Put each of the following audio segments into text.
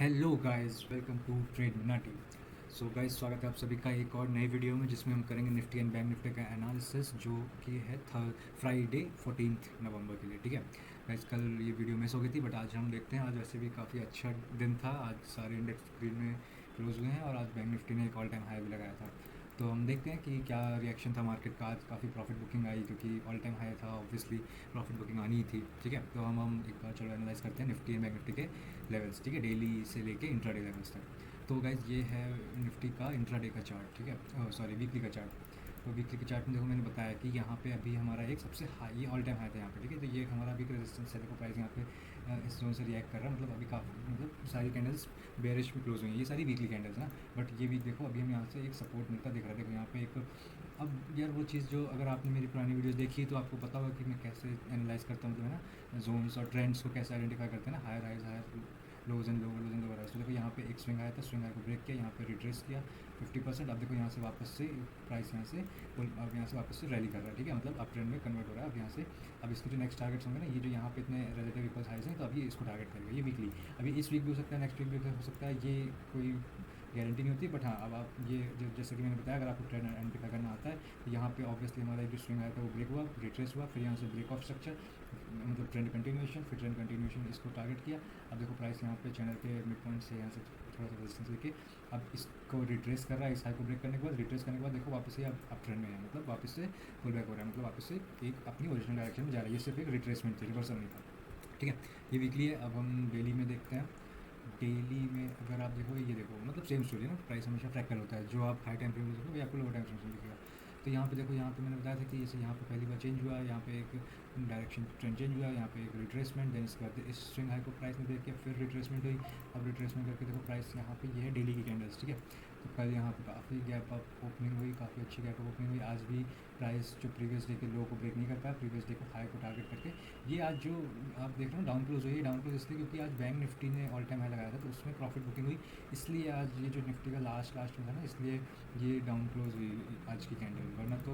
Hello guys, welcome to trade Minati. So guys, स्वागत है आप सभी का एक और नई वीडियो में जिसमें हम करेंगे निफ्टी एंड बैंक निफ्टी का एनालिसिस, जो कि है फ्राइडे 14 नवंबर के लिए। ठीक है गाइस, कल ये वीडियो मिस हो गई थी, बट आज हम देखते हैं। आज वैसे भी काफ़ी अच्छा दिन था। आज सारे इंडेक्स ग्रीन में क्लोज हुए हैं और आज बैंक निफ्टी ने एक ऑल टाइम हाई भी लगाया था। तो हम देखते हैं कि क्या रिएक्शन था मार्केट का। आज काफ़ी प्रॉफिट बुकिंग आई, क्योंकि ऑल टाइम हाई था, ऑब्वियसली प्रॉफिट बुकिंग आनी ही थी। ठीक है, तो हम एक बार चलो एनालाइज करते हैं निफ्टी एंड बैंक निफ्टी के लेवल्स। ठीक है, डेली से लेके इंट्राडे लेवल्स तक। तो गाइज, ये है निफ्टी का इंट्राडे का चार्ट। ठीक है, सॉरी, वीकली का चार्ट। तो वीकली के चार्ट में देखो, मैंने बताया कि यहाँ पे अभी हमारा एक सबसे हाई, ये ऑल टाइम हाई था यहाँ पे। ठीक है, तो ये हमारा अभी रेजिस्टेंस है। देखो प्राइस यहाँ पे इस जोन से रिएक्ट कर रहा है। मतलब अभी काफ़ी, मतलब सारी कैंडल्स बेरिश में क्लोज हुई हैं। ये सारी वीकली कैंडल्स हैं, बट ये वीक देखो अभी हम यहाँ से एक सपोर्ट मिलता दिख रहा है। देखो यहाँ पे एक, अब यार वो चीज़ जो, अगर आपने मेरी पुरानी वीडियोस देखी तो आपको पता होगा कि मैं कैसे एनालाइज करता हूँ, मतलब है ना, जोन्स और ट्रेंड्स को कैसे आइडेंटिफाई करते हैं ना, higher highs, higher lows and lower highs. तो देखो यहाँ पे एक स्विंग आया था, स्विंग आया को ब्रेक किया, यहाँ पे रिट्रेस किया 50%। अब देखो यहाँ से वापस से प्राइस यहाँ से, अब यहाँ से वापस से रैली कर रहा है। ठीक है, मतलब अप ट्रेंड में कन्वर्ट हो रहा है। अब यहाँ से, अब इसके जो नेक्स्ट टारगेट्स होंगे ना, ये जो यहाँ पे इतने रिलेटिव इक्वल हाइज हैं, तो अभी इसको टारगेट करेगा। ये वीकली, अभी इस वीक भी हो सकता है, नेक्स्ट वीक भी हो सकता है, ये कोई गारंटी नहीं होती। बट हाँ, अब आप ये जैसे कि मैंने बताया, अगर आपको ट्रेंड आइडेंटिफाई करना आता है, तो यहाँ पे ऑब्वियसली हमारा जो स्विंग आया था वो ब्रेक हुआ, रिट्रेस हुआ, फिर यहाँ से ब्रेक ऑफ स्ट्रक्चर, मतलब ट्रेंड कंटिन्यूएशन, फिर ट्रेंड कंटिन्यूएशन, इसको टारगेट किया। अब देखो प्राइस यहाँ पे चैनल के मिड पॉइंट से यहाँ से थोड़ा सा रेजिस्टेंस लेके अब इसको रिट्रेस कर रहा है। इस हाई को ब्रेक करने के बाद, रिट्रेस करने के बाद देखो वापस से अब ट्रेंड में है, मतलब वापस से पुल बैक हो रहा है, मतलब वापस से एक अपनी ओरिजिनल डायरेक्शन में जा रहा है। ये सिर्फ एक रिट्रेसमेंट थी, रिवर्सल नहीं था। ठीक है, ये वीकली है। अब हम डेली में देखते हैं। डेली में अगर आप देखो, ये देखो, मतलब सेम स्टोरी ना, प्राइस हमेशा फ्रैक्टल होता है। जो आप हाई टाइम फ्रेम में देखोगे, आपको लोअर टाइम फ्रेम में दिखेगा। तो यहाँ पे देखो, यहाँ पे मैंने बताया था कि जैसे यहाँ पे पहली बार चेंज हुआ, यहाँ पे एक डायरेक्शन ट्रेंड चेंज हुआ, यहाँ पे एक रिट्रेसमेंट, देन इसके बाद इस स्विंग हाई को प्राइस ने देख के फिर रिट्रेसमेंट हुई। अब रिट्रेसमेंट करके देखो प्राइस यहाँ पे, ये है डेली की कैंडल्स। ठीक है, तो कल यहाँ पे काफ़ी गैप अप ओपनिंग हुई, काफ़ी अच्छी गैप अप ओपनिंग हुई। आज भी प्राइस जो प्रीवियस डे के लो को ब्रेक नहीं कर पाया, प्रीवियस डे को हाई को टारगेट करके ये आज जो आप देख रहे हो डाउन क्लोज हुई है। डाउन क्लोज इसलिए क्योंकि आज बैंक निफ्टी ने ऑल टाइम हाई लगाया था, तो उसमें प्रॉफिट बुकिंग हुई, इसलिए आज ये जो निफ्टी का लास्ट में था ना, इसलिए ये डाउन क्लोज हुई आज की कैंडल। वरना तो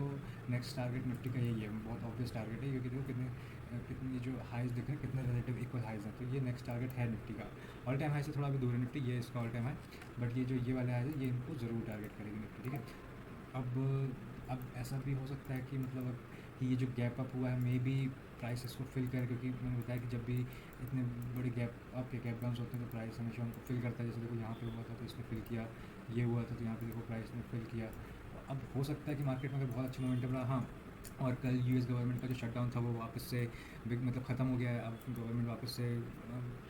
नेक्स्ट टारगेट निफ्टी का यही है, बहुत ऑब्वियस टारगेट है, क्योंकि देखो कितनी जो हाइज दिख रहे हैं, कितने रिलेटिव इक्वल हाइज हैं। तो ये नेक्स्ट टारगेट है निफ्टी का। ऑल टाइम हाई से थोड़ा भी दूर है निफ्टी, ये इसका ऑल टाइम हाई, बट ये जो ये वाले हाइज है, ये इनको ज़रूर टारगेट करेगी निफ्टी। ठीक है, अब ऐसा भी हो सकता है कि मतलब अब कि ये जो गैप अप हुआ है, मे बी प्राइस इसको फिल करे, क्योंकि मैंने बताया कि जब भी इतने बड़े गैप अप के गैप डाउन्स होते हैं तो प्राइस हमेशा उनको फिल करता है। जैसे देखो यहाँ पे हुआ था तो इसने फिल किया, ये हुआ था तो यहाँ पे देखो प्राइस ने फिल किया। अब हो सकता है कि मार्केट में अगर बहुत अच्छा मोमेंटम रहा, हाँ, और कल यूएस गवर्नमेंट का जो शटडाउन था वो वापस से बिग, मतलब ख़त्म हो गया है। अब गवर्नमेंट वापस से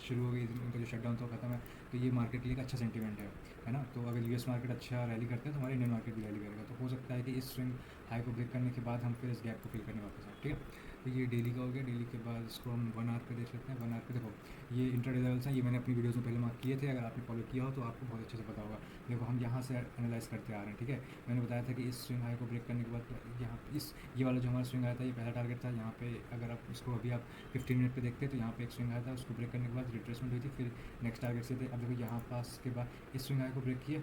शुरू हो गई, उनका जो शटडाउन था वो ख़त्म है। तो ये मार्केट के लिए एक अच्छा सेंटीमेंट है ना। तो अगर यूएस मार्केट अच्छा रैली करते हैं तो हमारे इंडियन मार्केट भी रैली करेगा। तो हो सकता है कि इस स्विंग हाई को ब्रेक करने के बाद हम फिर इस गैप को फिल करने वापस आए। ठीक है, तो ये डेली का हो गया। डेली के बाद इसको हम 1 आवर पे देख लेते हैं। 1 आवर पे देखो, ये इंट्राडे लेवल्स हैं, ये मैंने अपनी वीडियोज़ में पहले मार्क किए थे। अगर आपने फॉलो किया हो तो आपको बहुत अच्छे से पता होगा। देखो हम यहाँ से एनालाइज करते आ रहे हैं। ठीक है, मैंने बताया था कि इस स्विंग हाई को ब्रेक करने के बाद यहाँ इस ये वाला जो हमारा स्विंग आया था, ये पहला टारगेट था। यहाँ पे अगर आप इसको अभी आप 15 मिनट पे देखते हैं तो यहाँ पे एक स्विंग आया था, उसको ब्रेक करने के बाद रिट्रेसमेंट हुई थी, फिर नेक्स्ट टारगेट से थे। अब देखो यहाँ पास के बाद इस स्विंग हाई को ब्रेक किया,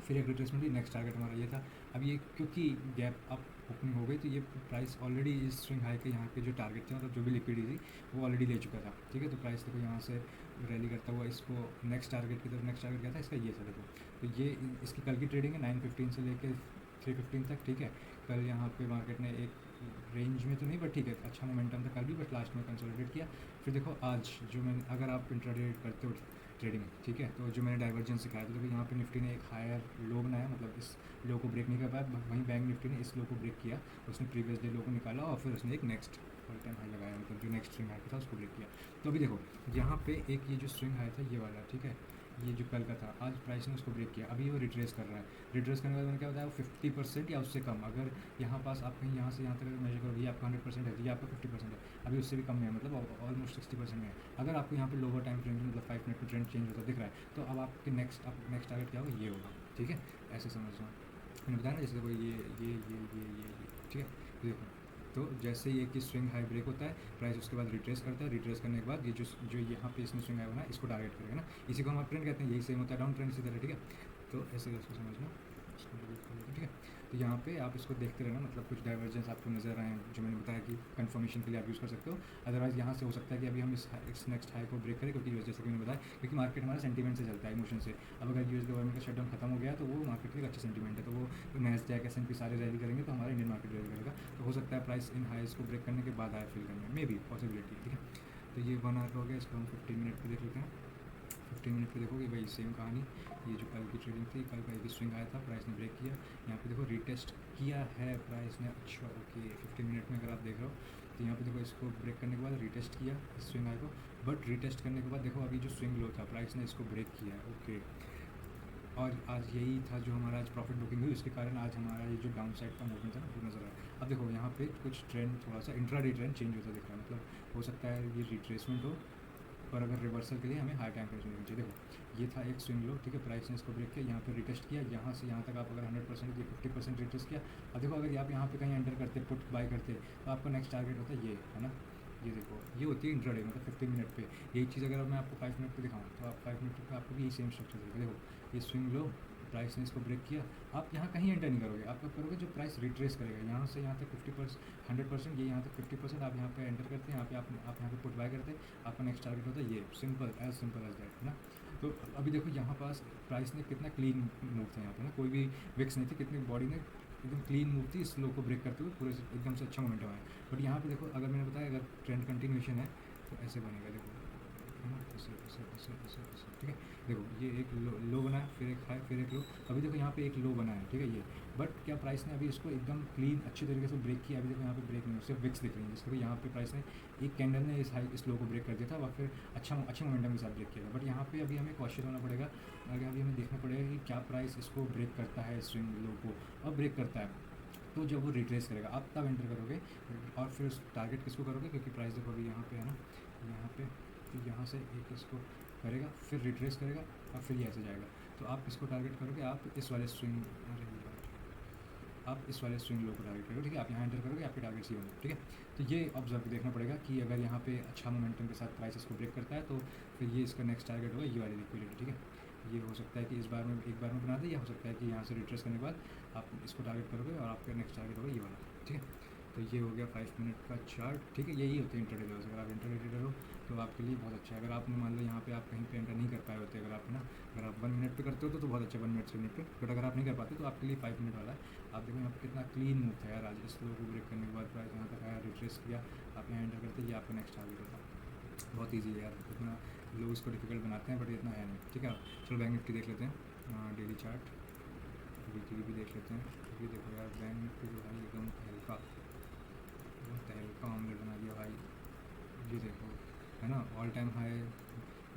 फिर एक रिट्रेसमेंट हुई, नेक्स्ट टारगेट हमारा ये था। अब ये क्योंकि गैप अप ओपनिंग हो गई, तो ये प्राइस ऑलरेडी इस स्विंग हाई के यहाँ के जो टारगेट थे, मतलब जो भी लिक्विडिटी थी वो ऑलरेडी ले चुका था। ठीक है, तो प्राइस देखो यहाँ से रैली करता हुआ इसको नेक्स्ट टारगेट की तरफ, नेक्स्ट टारगेट क्या था इसका, ये था देखो। तो ये इसकी कल की ट्रेडिंग है 9:15 से लेकर 3:15 तक। ठीक है, कल यहाँ पे मार्केट ने एक रेंज में तो नहीं, बट ठीक है, अच्छा मोमेंटम था कल भी, बट लास्ट में कंसोलिडेट किया। फिर देखो आज जो मैंने, अगर आप इंट्राडे करते हो ट्रेडिंग, ठीक है, तो जो मैंने डाइवर्जेंस सिखाया था, देखो यहाँ पे निफ्टी ने एक हायर लो बनाया, मतलब इस लो को ब्रेक नहीं कर पाया। वहीं बैंक निफ्टी ने इस लो को ब्रेक किया, उसने प्रीवियस डे लो को निकाला और फिर उसने एक नेक्स्ट ऑल टाइम हाई लगाया, मतलब जो नेक्स्ट स्विंग हाई था उसको ब्रेक किया। तो अभी देखो यहाँ पे एक ये जो स्विंग हाई था ये वाला, ठीक है, ये जो कल का था, आज प्राइस ने उसको ब्रेक किया। अभी वो रिट्रेस कर रहा है। रिट्रेस करने के बाद मैंने क्या बताया, वो 50% या उससे कम, अगर यहाँ पास आप कहीं यहाँ से यहाँ तक अगर मेजर करो, ये आपका 100% है, ये आपका 50% है, अभी उससे भी कम में है, मतलब ऑलमोस्ट 60% में है। अगर आपको यहाँ पे लोअर टाइम फ्रेम में, मतलब 5 मिनट में ट्रेंड चेंज होता दिख रहा है, तो अब आपके नेक्स्ट टारगेट क्या होगा, ये होगा। ठीक है, ऐसे समझना। मैंने बताया ना, जैसे देखो ये ठीक है, देखो तो जैसे ही एक की स्विंग हाई ब्रेक होता है, प्राइस उसके बाद रिट्रेस करता है। रिट्रेस करने के बाद ये जो यहाँ पे इसने स्विंग हाई बना, इसको टारगेट करेगा ना, इसी को हम अप ट्रेंड कहते हैं। यही सेम होता है डाउन ट्रेंड इसी तरह। ठीक है, तो ऐसे इसको समझना। ठीक है। तो यहाँ पे आप इसको देखते रहना, मतलब कुछ डाइवर्जेंस आपको नज़र आए जो मैंने बताया कि कंफर्मेशन के लिए आप यूज़ कर सकते हो। अदरवाइज़ यहाँ से हो सकता है कि अभी हम इस नेक्स्ट हाई को ब्रेक करें, क्योंकि जैसे कि मैंने बताया, क्योंकि मार्केट हमारा सेंटीमेंट से चलता है, इमोशन से। अब अगर यूएस गवर्नमेंट का शटडाउन खत्म हो गया तो वो मार्केट के लिए अच्छा सेंटीमेंट है, तो वो नैस्डैक S&P सारे रैली करेंगे तो हमारा इंडियन मार्केट रैली करेगा। तो हो सकता है प्राइस इन हाइज को ब्रेक करने के बाद हाई फिल करने में, मे बी पॉसिबिलिटी है। ठीक है, तो ये 1 आवर हो गया, इसको हम 15 मिनट पर देख लेते हैं। 15 मिनट पे देखोगे भाई सेम कहानी, ये जो कल की ट्रेडिंग थी, कल का एक स्विंग आया था, प्राइस ने ब्रेक किया, यहाँ पे देखो रीटेस्ट किया है प्राइस ने। अच्छा ओके, 15 मिनट में अगर आप देख रहे हो तो यहाँ पे देखो इसको ब्रेक करने के बाद रीटेस्ट किया इस स्विंग आए को, बट रीटेस्ट करने के बाद देखो अभी जो स्विंग लो था प्राइस ने इसको ब्रेक किया है। ओके, और आज यही था जो हमारा आज प्रॉफिट बुकिंग हुई, उसके कारण आज हमारा ये जो डाउन साइड का मूवमेंट था ना वो नज़र आया। अब देखो यहाँ पे कुछ ट्रेंड थोड़ा सा इंट्राडे ट्रेंड चेंज होता दिख रहा है, मतलब हो सकता है ये रिट्रेसमेंट हो, पर अगर रिवर्सल के लिए हमें हाई टाइम फ्रेम देखना चाहिए। देखो ये था एक स्विंग लो, ठीक है, प्राइस ने इसको ब्रेक किया, यहाँ पे रिटेस्ट किया, यहाँ से यहाँ तक आप अगर 100% ये 50% रिटेस्ट किया। अब देखो अगर आप यहाँ पे कहीं एंटर करते, पुट बाय करते, तो आपका नेक्स्ट टारगेट होता है ये, है ना, ये देखो ये होती है इंट्राडे, मतलब 15 मिनट पे। यही चीज़ अगर मैं आपको 5 मिनट पे दिखाऊँ तो आप 5 मिनट पे आपको भी यही सेम स्ट्रक्चर देगा। देखो ये स्विंग लो, प्राइस ने इसको ब्रेक किया, आप यहाँ कहीं एंटर नहीं करोगे, आप कब करोगे जब प्राइस रिट्रेस करेगा, यहाँ से यहाँ तक 50% 100%, ये यहाँ तक 50%, आप यहाँ पे एंटर करते हैं, यहाँ पे आप यहाँ पे पुट बाय करते हैं, आपका नेक्स्ट टारगेट होता है ये, सिंपल एज दैट, है ना। तो अभी देखो यहाँ पास प्राइस ने कितना क्लीन मूव था यहाँ पे ना, कोई भी विक्स नहीं थी, कितनी बॉडी ने एकदम क्लीन मूव थी इस लो को ब्रेक करते हुए, पूरे एकदम से अच्छा मोमेंटम आया। बट यहाँ पे देखो अगर मैंने बताया अगर ट्रेंड कंटिन्यूएशन है तो ऐसे बनेगा, देखो है ना, ऐसे ऐसे ऐसे ऐसे ऐसे, ठीक है। देखो ये एक लो बना है, फिर एक हाई, फिर एक लो, अभी देखो यहाँ पे एक लो बना है, ठीक है ये, बट क्या प्राइस ने अभी इसको एकदम क्लीन अच्छी तरीके से ब्रेक किया। अभी देखो यहाँ पे ब्रेक नहीं, सिर्फ विक्स दिख रही है, जिसको यहाँ पे प्राइस ने एक कैंडल ने इस लो को ब्रेक कर दिया था और फिर अच्छे मोमेंटम के साथ ब्रेक किया था। बट यहाँ पे अभी हमें कॉशियस होना पड़ेगा, अगर अभी हमें देखना पड़ेगा कि क्या प्राइस इसको ब्रेक करता है, स्विंग लो को, और ब्रेक करता है तो जब वो रिट्रेस करेगा आप तब एंटर करोगे, और फिर उस टारगेट किसको करोगे, क्योंकि प्राइस देखो अभी यहाँ पे है ना, यहाँ पे, तो यहाँ से एक इसको करेगा, फिर रिट्रेस करेगा और फिर ये ऐसे जाएगा, तो आप इसको टारगेट करोगे, आप इस वाले स्विंग, अरे आप इस वाले स्विंग लो को टारगेट करोगे, ठीक है, आप यहाँ एंटर करोगे, आपके टारगेट ये होंगे, ठीक है। तो ये ऑब्जर्व देखना पड़ेगा कि अगर यहाँ पे अच्छा मोमेंटम के साथ प्राइस इसको ब्रेक करता है तो फिर ये इसका नेक्स्ट टारगेट होगा ये वाली लिक्विडिटी, ठीक है। ये हो सकता है कि इस बार में एक बार में बना दे, या हो सकता है कि यहाँ से रिट्रेस करने के बाद आप इसको टारगेट करोगे और आपका नेक्स्ट टारगेट होगा ये वाला, ठीक है। तो ये हो गया 5 मिनट का चार्ट, ठीक है। यही होते हैं इंट्राडे लेवल्स, अगर आप इंट्राडे ट्रेडर हो तो आपके लिए बहुत अच्छा है। अगर आपने मान लो यहाँ पे आप कहीं पे एंटर नहीं कर पाए होते, अगर आप ना, अगर आप 1 मिनट पे करते हो तो बहुत अच्छा, 1 मिनट से मिनट पे, बट अगर आप नहीं कर पाते तो आपके लिए 5 मिनट वाला है। आप देखो यहाँ पे कितना क्लीन मूव था यार आज, इस लो को ब्रेक करने के बाद प्राइस यहाँ तक आया, रिट्रेस किया, आप यहाँ एंटर करते, ये आपका नेक्स्ट टारगेट होता। बहुत ईजी है यार, इतना लोग इसको डिफिकल्ट बनाते हैं बट इतना है नहीं, ठीक है। चलो बैंक निफ्टी देख लेते हैं, डेली चार्ट, वीकली भी देख लेते हैं, क्योंकि देखो यार बैंक निफ्टी जो है एकदम तहलका ऑमलेट बना दिया भाई। ये देखो है ना, ऑल टाइम हाई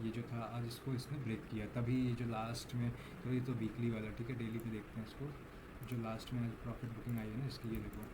ये जो था आज इसको इसने ब्रेक किया, तभी ये जो लास्ट में, तो ये तो वीकली वाला, ठीक है, डेली पे देखते हैं इसको। जो लास्ट में आज प्रॉफिट बुकिंग आई है ना इसकी, ये देखो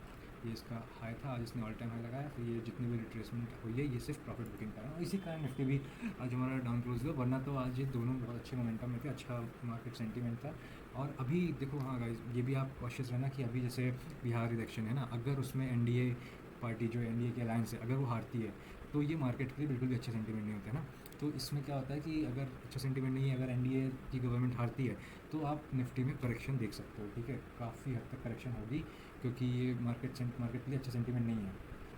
ये इसका हाई था, आज इसने ऑल टाइम हाई लगाया, फिर ये जितनी भी रिट्रेसमेंट हुई है ये सिर्फ प्रॉफिट बुकिंग का है, और इसी कारण निफ्टी भी आज हमारा डाउन क्लोज हुआ, वरना तो आज ये दोनों बहुत अच्छे मोमेंटम में थे, अच्छा मार्केट सेंटीमेंट था। और अभी देखो, हाँ गाइस, ये भी आप कॉशियस रहना कि अभी जैसे बिहार इलेक्शन है ना, अगर उसमें एनडीए पार्टी जो एनडीए की अलायंस है अगर वो हारती है तो ये मार्केट के लिए बिल्कुल भी अच्छा सेंटीमेंट नहीं होता है ना। तो इसमें क्या होता है कि अगर अच्छा सेंटीमेंट नहीं है, अगर एनडीए की गवर्नमेंट हारती है तो आप निफ्टी में करेक्शन देख सकते हो, ठीक है, काफ़ी हद तक करेक्शन होगी, क्योंकि ये मार्केट के लिए अच्छा सेंटीमेंट नहीं है।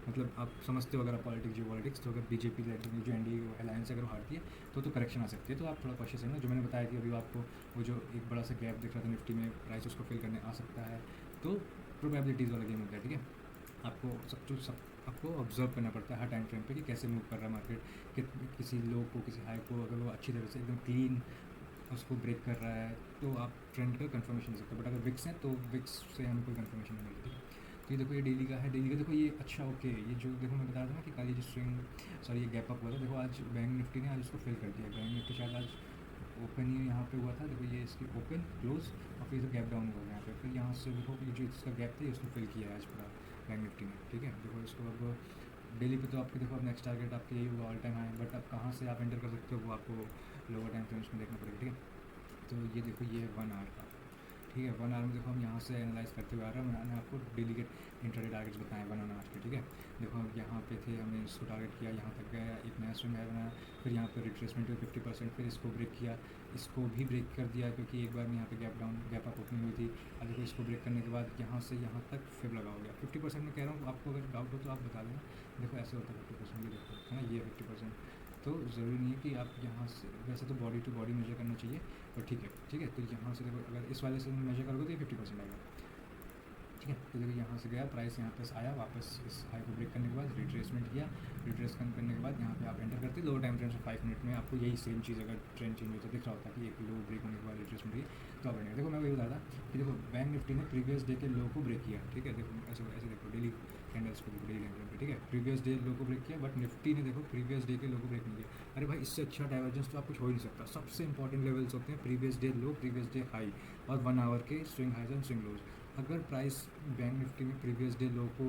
मतलब आप समझते हो अगर आप जियो पॉलिटिक्स, तो अगर बीजेपी जो एनडीए अलायंस अगर हारती है तो करेक्शन आ सकती है, तो आप थोड़ा कॉशियस है ना। जो मैंने बताया कि अभी आपको वो जो एक बड़ा सा गैप दिख रहा था निफ्टी में, प्राइस उसको फिल करने आ सकता है, तो प्रोबेबिलिटीज़ वाला गेम होता है, ठीक है। आपको ऑब्जर्व करना पड़ता है हर टाइम फ्रेम पे कि कैसे मूव कर रहा है मार्केट, कि किसी लो को, किसी हाई को अगर वो अच्छी तरह से एकदम क्लीन उसको ब्रेक कर रहा है तो आप ट्रेंड का कंफर्मेशन दे सकते हो। बट अगर विक्स है तो विक्स से हमें कोई कंफर्मेशन नहीं मिलती। तो ये देखो ये डेली का है, डेली का देखो ये अच्छा ओके, ये जो देखो मैं बता रहा था ना कि कल ये जो स्विंग, सॉरी ये गैप अप हुआ था, देखो आज बैंक निफ्टी ने आज उसको फिल कर दिया। बैंक निफ्टी शायद आज ओपन ही यहाँ पे हुआ था, देखो ये इसकी ओपन क्लोज और फिर गैप डाउन हुआ यहाँ पे, फिर यहाँ से देखो ये जो इसका गैप था ये उसने फिल किया है आज पूरा बैंक निफ्टी ने, ठीक है। देखो इसको अब डेली पे तो आपके देखो अब नेक्स्ट टारगेट आपके यही हुआ ऑल टाइम हाई, बट अब कहाँ से आप एंटर कर सकते हो वो आपको लोअर टाइम फ्रेम्स में देखना पड़ेगा, ठीक है। तो ये देखो ये 1 आवर का, ठीक है। 1 आवर में देखो हम यहाँ से एनालाइज करते हुए आ रहे हैं। मैंने आपको डेली के इंट्राडे टारगेट्स बताए 1 आवर के, ठीक है। देखो हम यहाँ पे थे, हमने इसको टारगेट किया, यहाँ तक गया, एक नया स्विंग हाई बनाया, फिर यहाँ पे रिट्रेसमेंट हुई 50%, फिर इसको ब्रेक किया, इसको भी ब्रेक कर दिया क्योंकि एक बार में यहाँ पे गैप अप ओपनिंग हुई थी। अब देखो इसको ब्रेक करने के बाद यहाँ से यहाँ तक फिर लगा हो गया 50% में। कह रहा हूँ आपको अगर डाउट हो तो आप बता देना। देखो ऐसे होता है 50%, ये देखो है ना, ये 50%। तो ज़रूरी नहीं है कि आप यहाँ से, वैसे तो बॉडी टू बॉडी मेजर करना चाहिए, पर ठीक है, ठीक है। तो यहाँ से देखो अगर इस वाले से मेजर करोगे तो ये 50% आएगा, ठीक है। तो देखो यहाँ से गया प्राइस, यहाँ पे आया वापस, इस हाई को ब्रेक करने के बाद रिट्रेसमेंट किया, रिट्रेसमेंट करने के बाद यहाँ पे आप एंटर करते लो टाइम फ्रेम से 5 मिनट में आपको यही सेम चीज़ अगर ट्रेंड चेंज होता दिख रहा होता कि एक लो ब्रेक होने के बाद रिट्रेसमेंट हुई तो आप एंटर। देखो मैं वही बता था कि देखो बैंक निफ्टी ने प्रीवियस डे के लो को ब्रेक किया, ठीक है। देखो ऐसे ऐसे देखो डेली कैंडल्स को देखो, डेली कैंडल पे, ठीक है। प्रीवियस डे लो को ब्रेक किया, बट निफ्टी ने देखो प्रीवियस डे के लो को ब्रेक नहीं किया। अरे भाई इससे अच्छा डाइवर्जेंस तो आप कुछ हो ही नहीं सकता। सबसे इंपॉर्टेंट लेवल्स होते हैं प्रीवियस डे लो, प्रीवियस डे हाई और 1 आवर के स्विंग हाइज एंड स्विंग लोज। अगर प्राइस बैंक निफ्टी में प्रीवियस डे लो को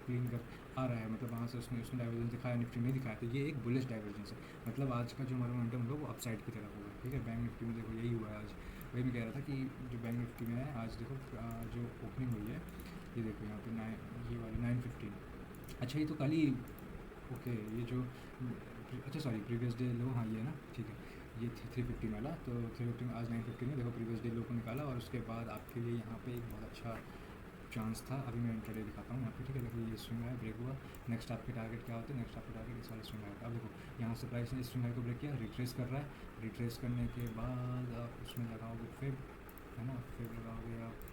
क्लीन कर आ रहा है, मतलब वहाँ से उसने डाइवर्जेंस दिखाया, निफ्टी नहीं दिखाया, तो ये एक बुलिश डाइवर्जेंस है। मतलब आज का जो हमारा मोमेंटम होगा वो अपसाइड की तरफ होगा, ठीक है। बैंक निफ्टी में देखो यही हुआ है आज। वही मैं कह रहा था कि जो बैंक निफ्टी में है आज, देखो जो ओपनिंग हुई है, ये देखो यहाँ पे ये वाली 915। अच्छा ये तो कल ही, ओके ये जो, अच्छा सॉरी प्रीवियस डे लो, हाँ ये है ना, ठीक है। ये 315 वाला, तो 315 आज 915 में देखो प्रीवियस डे लो को निकाला, और उसके बाद आपके लिए यहाँ पे एक बहुत अच्छा चांस था। अभी मैं इंट्राडे दिखाता हूँ यहाँ पे, ठीक है। देखो ये स्विंग है, ब्रेक हुआ, नेक्स्ट आपके टारगेट क्या होते हैं, नेक्स्ट आपके टारगेट इस वाले स्विंग है। अब देखो यहाँ से प्राइस ने इस स्विंग को ब्रेक किया, रिट्रेस कर रहा है, रिट्रेस करने के बाद आप उसमें लगाओगे फिर, है ना, फिर लगाओगे आप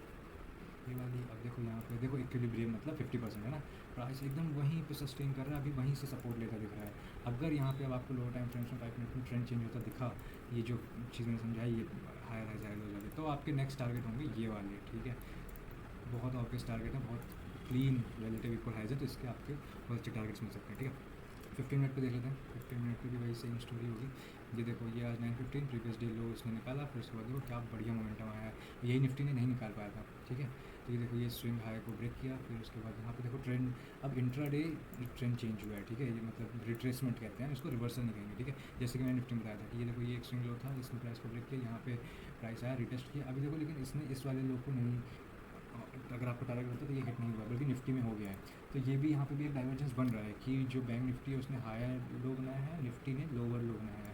ये वाली। अब देखो यहाँ पे देखो इक्विलिब्रियम मतलब 50% है ना, प्राइस एकदम वहीं पे सस्टेन कर रहा है, अभी वहीं से सपोर्ट लेता दिख रहा है। अगर यहाँ पे अब आपको लो टाइम फ्रेम्स में 5 मिनट में ट्रेंड चेंज होता दिखा, ये जो चीज़ मैंने समझाई, ये हायर हाई हायर हो जाए, तो आपके नेक्स्ट टारगेट होंगे ये वाले, ठीक है। बहुत ऑब्वियस टारगेट है, बहुत क्लीन रिलेटिव इक्वल हाइज है, तो इसके आपके बहुत अच्छे टारगेट्स मिल सकते हैं, ठीक है। 15 मिनट पे देख लेते हैं। 15 मिनट पे भी वही सेम स्टोरी होगी। ये देखो ये आज 915 प्रीवियस डे लो इसने निकाला, फिर उसके बाद देखो क्या बढ़िया मोमेंटम आया है, यही निफ्टी ने नहीं निकाल पाया था, ठीक है। तो ये देखो ये स्विंग हाई को ब्रेक किया, फिर उसके बाद यहाँ पे देखो ट्रेंड, अब इंट्राडे ट्रेंड चेंज हुआ है, ठीक है। ये मतलब रिट्रेसमेंट कहते हैं इसको, रिवर्सल नहीं कहेंगे, ठीक है। जैसे कि मैंने निफ्टी में बताया था कि ये देखो ये एक स्विंग लो था, इसने प्राइस को ब्रेक किया, यहाँ पे प्राइस आया, रिटेस्ट किया। अभी देखो लेकिन इसने इस वाले लो को नहीं, अगर आपको टारगेट होता तो ये हिट नहीं हुआ, बल्कि निफ्टी में हो गया है। तो ये भी यहाँ पे भी एक डाइवर्जेंस बन रहा है कि जो बैंक निफ्टी है उसने हायर लो बनाया है, निफ्टी ने लोअर लो बनाया है।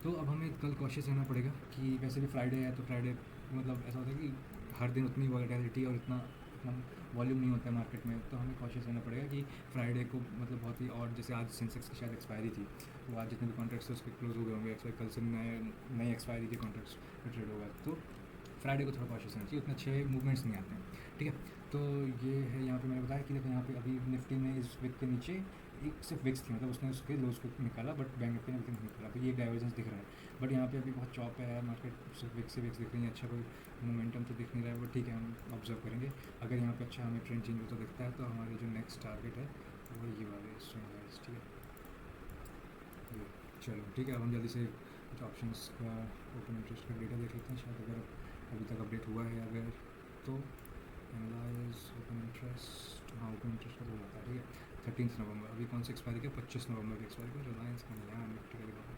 तो अब हमें कल कॉशियस रहना पड़ेगा कि वैसे भी फ्राइडे है, तो फ्राइडे मतलब ऐसा होता है कि हर दिन उतनी वॉलेटिलिटी और इतना इतना वॉल्यूम नहीं होता है मार्केट में, तो हमें कॉशियस रहना पड़ेगा कि फ्राइडे को मतलब बहुत ही, और जैसे आज सेंसेक्स की शायद एक्सपायरी थी, तो आज जितने भी कॉन्ट्रैक्ट्स थे उसके क्लोज हो गए होंगे, एक्सपायर कल से नए एक्सपायरी के कॉन्ट्रैक्ट्स में ट्रेड होगा, तो फ्राइडे को थोड़ा कॉशियस रहना चाहिए, उतने अच्छे मूवमेंट्स नहीं आते हैं, ठीक है। तो ये है यहाँ पे मैंने बताया कि देखो यहाँ पे अभी निफ्टी में इस विक के नीचे एक सिर्फ विक्स थी, मतलब उसने उसके लोज को निकाला, बट बैंक निफ्टी ने विक नहीं निकाला, तो ये डाइवर्जेंस दिख रहा है। बट यहाँ पे अभी बहुत चॉप है मार्केट, सिर्फ विक्स से विक्स दिख रही है, अच्छा कोई मोमेंटम तो दिख नहीं रहा है, बट ठीक है हम ऑब्जर्व करेंगे। अगर यहाँ पे अच्छा हमें ट्रेंड चेंज होता दिखता है तो हमारे जो नेक्स्ट टारगेट है वो ये वाले स्विंग हाइज, ठीक है। ये चलो ठीक है, अब हम जल्दी से कुछ ऑप्शंस का ओपन इंटरेस्ट का डेटा देख लेते हैं, शायद अगर अभी तक अपडेट हुआ है अगर तो। एनालाइज ओपन इंटरेस्ट, हाँ ओपन इंटरेस्ट का तो होता है, ठीक है। 13 नवंबर, अभी कौन सी एक्सपायरी का, 25 नवंबर की एक्सपायरी का, रिलायंस का नहीं है, निफ्टी का दिखा,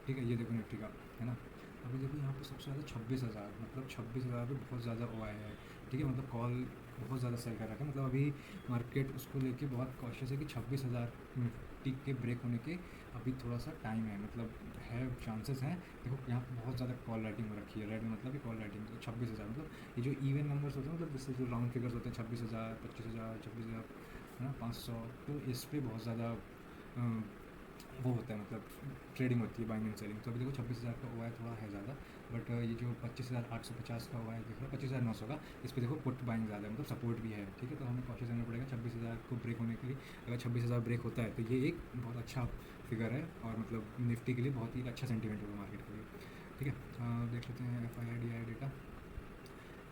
ठीक है। ये देखो निफ्टी का है ना, अभी देखो यहाँ पे सबसे ज़्यादा 26,000, मतलब 26,000 पे बहुत ज़्यादा ओ आया है, ठीक है। मतलब कॉल बहुत ज़्यादा सेल कर रखा है, मतलब अभी मार्केट उसको लेके बहुत कॉशियस है कि 26,000 निफ्टी के ब्रेक होने के अभी थोड़ा सा टाइम है, मतलब है चांसेस हैं। देखो यहाँ पे बहुत ज़्यादा कॉल राइटिंग हो रखी है, रेड में मतलब कि कॉल राइटिंग, तो 26,000 मतलब ये जो इवन नंबर्स होते हैं, मतलब जैसे जो राउंड फिगर्स होते हैं 26,000, 25,000, 26,000 है ना, 500, तो इस पर बहुत ज़्यादा वो होता है, मतलब ट्रेडिंग होती है, बाइंग एंड सेलिंग। तो अभी देखो 26,000 का हुआ है, थोड़ा है ज़्यादा, बट ये जो 25,850 का हुआ है देख लो, 25,900 का, इस पर देखो पुट बाइंग ज़्यादा है, मतलब सपोर्ट भी है, ठीक है। तो हमें कॉशियस रहना पड़ेगा 26,000 को ब्रेक होने के लिए। अगर 26,000 ब्रेक होता है तो ये एक बहुत अच्छा फिगर है, और मतलब निफ्टी के लिए बहुत ही अच्छा सेंटीमेंट होगा मार्केट के लिए, ठीक है। देख लेते हैं FII डेटा।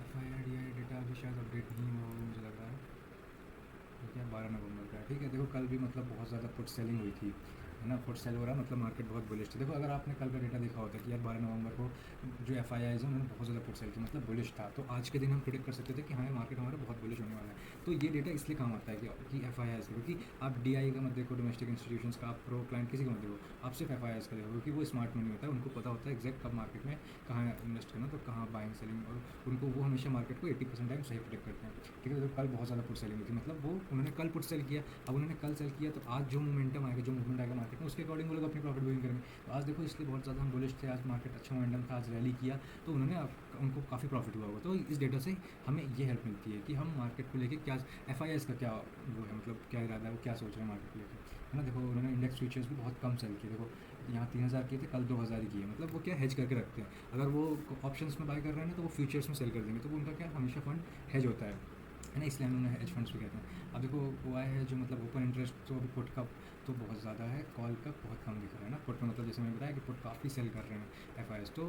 FII डेटा अभी शायद अपडेट नहीं हुआ होगा मुझे लग रहा है, ठीक है। 12 नवंबर का, ठीक है। देखो कल भी मतलब बहुत ज़्यादा पुट सेलिंग हुई थी, है ना, पुट सेल हो रहा है, मतलब मार्केट बहुत बुलिश थी। देखो अगर आपने कल का डेटा देखा होता कि यार 12 नवंबर को जो एफ आई आईज है उन्होंने बहुत ज़्यादा पुट सेल की, मतलब बुलिश था, तो आज के दिन हम प्रिडिक्ट कर सकते थे कि हाँ मार्केट हमारा बहुत बुलिश होने वाला है। तो ये डेटा इसलिए काम आता है कि एफ आई आईज, क्योंकि आप डी आई का मत देखो, डोमेस्टिक इंस्टीट्यूशंस का, आप प्रो क्लाइंट किसी का मत देखो, आप सिर्फ एफ आई आईज का देखो, क्योंकि वो स्मार्ट मनी होता है, उनको पता होता है एग्जैक्ट कब मार्केट में कहाँ इन्वेस्ट करना, तो कहाँ बाइंग सेलिंग, और उनको वो हमेशा मार्केट को 80% टाइम सही प्रिडिक्ट करते हैं। ठीक है, तो कल बहुत ज़्यादा पुट सेलिंग हुई थी, मतलब वो उन्होंने कल पुट सेल किया, अब उन्होंने कल सेल किया तो आज जो मोमेंटम आएगा, जो मूवमेंट आएगा मार्केट में, उसके अकॉर्डिंग वो लोग अपनी प्रॉफिट बुकिंग करेंगे। तो आज देखो इसलिए बहुत ज़्यादा हम बुलिश थे, आज मार्केट अच्छा मोमेंटम था, आज रैली किया, तो उन्होंने उनको काफ़ी प्रॉफिट हुआ होगा। तो इस डेटा से हमें ये हेल्प मिलती है कि हम मार्केट को लेके क्या एफ आई एस का क्या वो है, मतलब क्या इरादा है, वो क्या सोच रहे हैं मार्केट को लेकर, है ना। देखो उन्होंने इंडेक्स फ्यूचर्स भी बहुत कम सेल किए, देखो यहाँ 3000 किए थे, कल 2000 ही किए, मतलब वो क्या हेज करके रखते हैं। अगर वो ऑप्शंस में बाय कर रहे हैं ना, तो वो फ्यूचर्स में सेल कर देंगे, तो वो उनका क्या हमेशा फंड हेज होता है ना, इसलिए हम उन्हें हेज फंड्स भी कहते हैं। अब देखो ओ आई है जो मतलब ओपन इंटरेस्ट, तो अभी पुट का तो बहुत ज़्यादा है, कॉल का बहुत कम दिख रहा है ना। पुट में मतलब जैसे मैंने बताया कि पुट काफ़ी सेल कर रहे हैं एफ आई एस, तो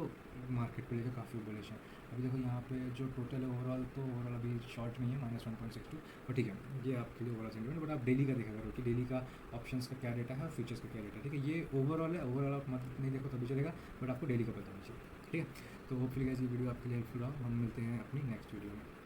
मार्केट को लेकर काफ़ी बुलिश है। अभी देखो यहाँ पे जो टोटल है ओवरऑल, तो ओवरऑल अभी शॉर्ट नहीं है, -1.62, और ठीक है ये आपके लिए ओवरऑल सेंटीमेंट। बट आप डेली का देखा करो कि डेली का ऑप्शंस का क्या डेटा है और फ्यूचर्स का क्या डेटा है, ठीक है। ये ओवरऑल है, ओवरऑल आप मतलब नहीं देखो तभी चलेगा, बट आपको डेली का पता होना चाहिए, ठीक है। तो होपफुली गाइस ये वीडियो आपके लिए हेल्पफुल रहा, हम मिलते हैं अपनी नेक्स्ट वीडियो में।